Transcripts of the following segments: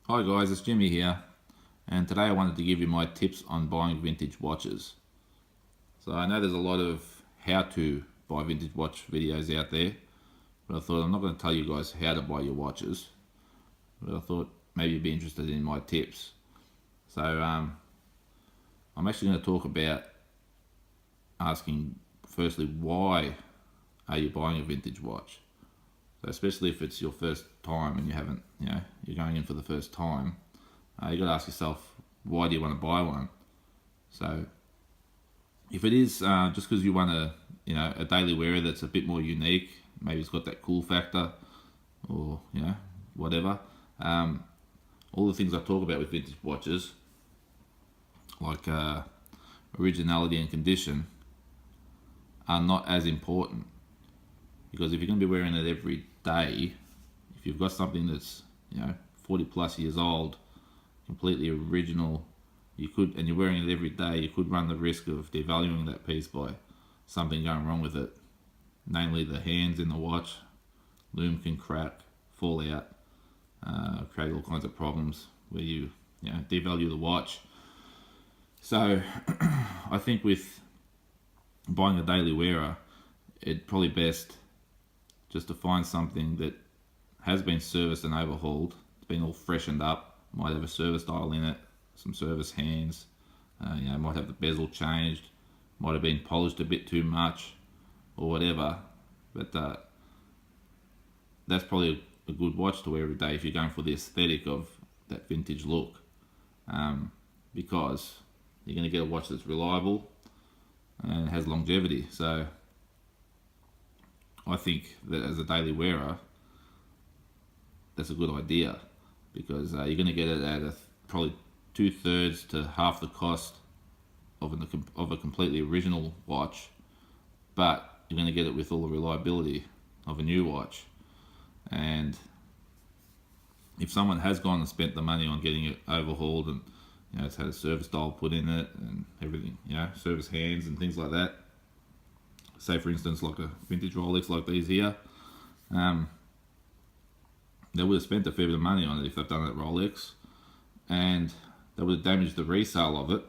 Hi guys, it's Jimmy here, and today I wanted to give you my tips on buying vintage watches. So I know there's a lot of how to buy vintage watch videos out there, but I thought I'm not going to tell you guys how to buy your watches, but I thought maybe you'd be interested in my tips. So I'm actually going to talk about asking firstly, why are you buying a vintage watch? So especially if it's your first time and you haven't, you're going in for the first time, you got to ask yourself, why do you want to buy one? So if it is just because you want a daily wearer that's a bit more unique, maybe it's got that cool factor, or whatever. All the things I talk about with vintage watches, like originality and condition, are not as important, because if you're going to be wearing it every day, if you've got something that's 40 plus years old, completely original, and you're wearing it every day, you could run the risk of devaluing that piece by something going wrong with it, namely the hands in the watch. Loom can crack, fall out, create all kinds of problems where you devalue the watch. So I think with buying a daily wearer, it's probably best just to find something that has been serviced and overhauled. It's been all freshened up, might have a service dial in it, some service hands, might have the bezel changed, might have been polished a bit too much, or whatever. But that's probably a good watch to wear every day if you're going for the aesthetic of that vintage look, because you're going to get a watch that's reliable and has longevity. So I think that as a daily wearer, that's a good idea, because you're going to get it at probably 2/3 to half the cost of a completely original watch, but you're going to get it with all the reliability of a new watch. And if someone has gone and spent the money on getting it overhauled, and it's had a service dial put in it and everything, service hands and things like that, say for instance like a vintage Rolex like these here, they would have spent a fair bit of money on it if they've done it at Rolex, and they would have damaged the resale of it,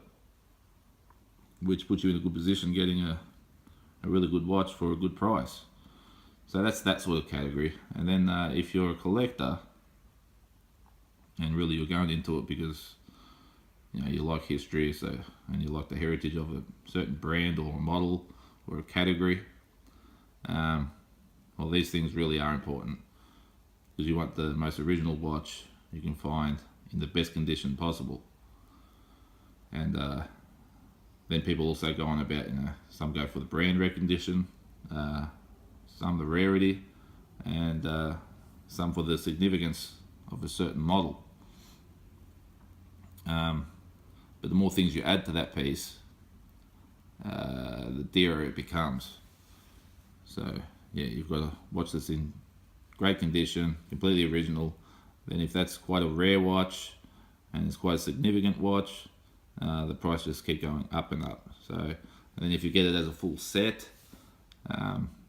which puts you in a good position getting a really good watch for a good price. So that's that sort of category. And then if you're a collector and really you're going into it because you like history, and you like the heritage of a certain brand or a model or a category, well, these things really are important, because you want the most original watch you can find in the best condition possible. And then people also go on about, some go for the brand recognition, some the rarity, and some for the significance of a certain model. But the more things you add to that piece, the dearer it becomes. So you've got to watch this in great condition, completely original. Then if that's quite a rare watch and it's quite a significant watch, the price just keep going up and up. So, and then if you get it as a full set,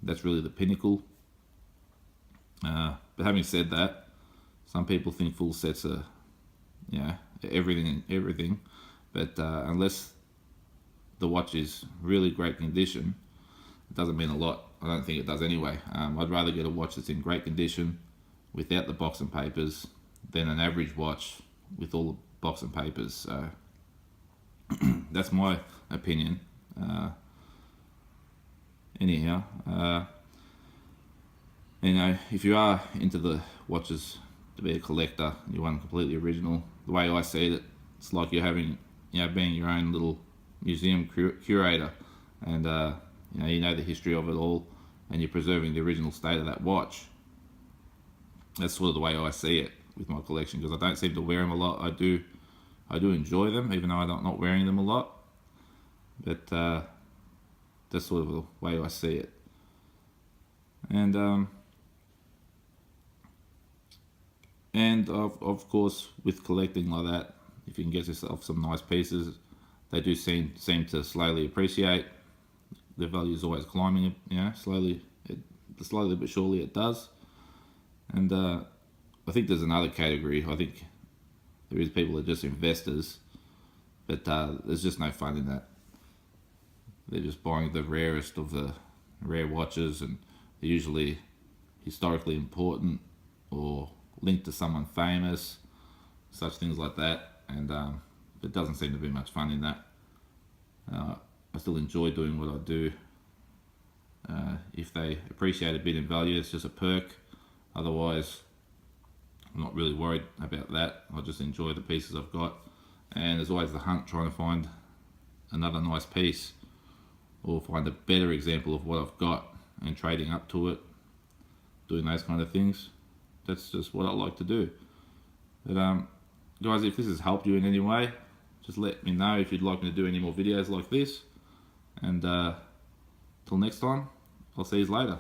that's really the pinnacle. But having said that, some people think full sets are, everything. But unless the watch is really great condition, it doesn't mean a lot. I don't think it does anyway. I'd rather get a watch that's in great condition without the box and papers than an average watch with all the box and papers. So that's my opinion. Anyhow, if you are into the watches to be a collector, you want completely original, the way I see it, it's like you're having, being your own little museum curator, and you know the history of it all, and you're preserving the original state of that watch. That's sort of the way I see it with my collection, because I don't seem to wear them a lot. I do enjoy them, even though I'm not wearing them a lot. But that's sort of the way I see it. And of course, with collecting like that, if you can get yourself some nice pieces, they do seem to slowly appreciate. The value is always climbing, slowly but surely it does. And I think there's another category. I think there is people that are just investors, but there's just no fun in that. They're just buying the rarest of the rare watches, and they're usually historically important or linked to someone famous, such things like that, and it doesn't seem to be much fun in that. I still enjoy doing what I do. If they appreciate a bit in value, it's just a perk. Otherwise, I'm not really worried about that. I just enjoy the pieces I've got, and there's always the hunt trying to find another nice piece or find a better example of what I've got and trading up to it, doing those kind of things. That's just what I like to do. But guys, if this has helped you in any way, just let me know if you'd like me to do any more videos like this. And till next time, I'll see you later.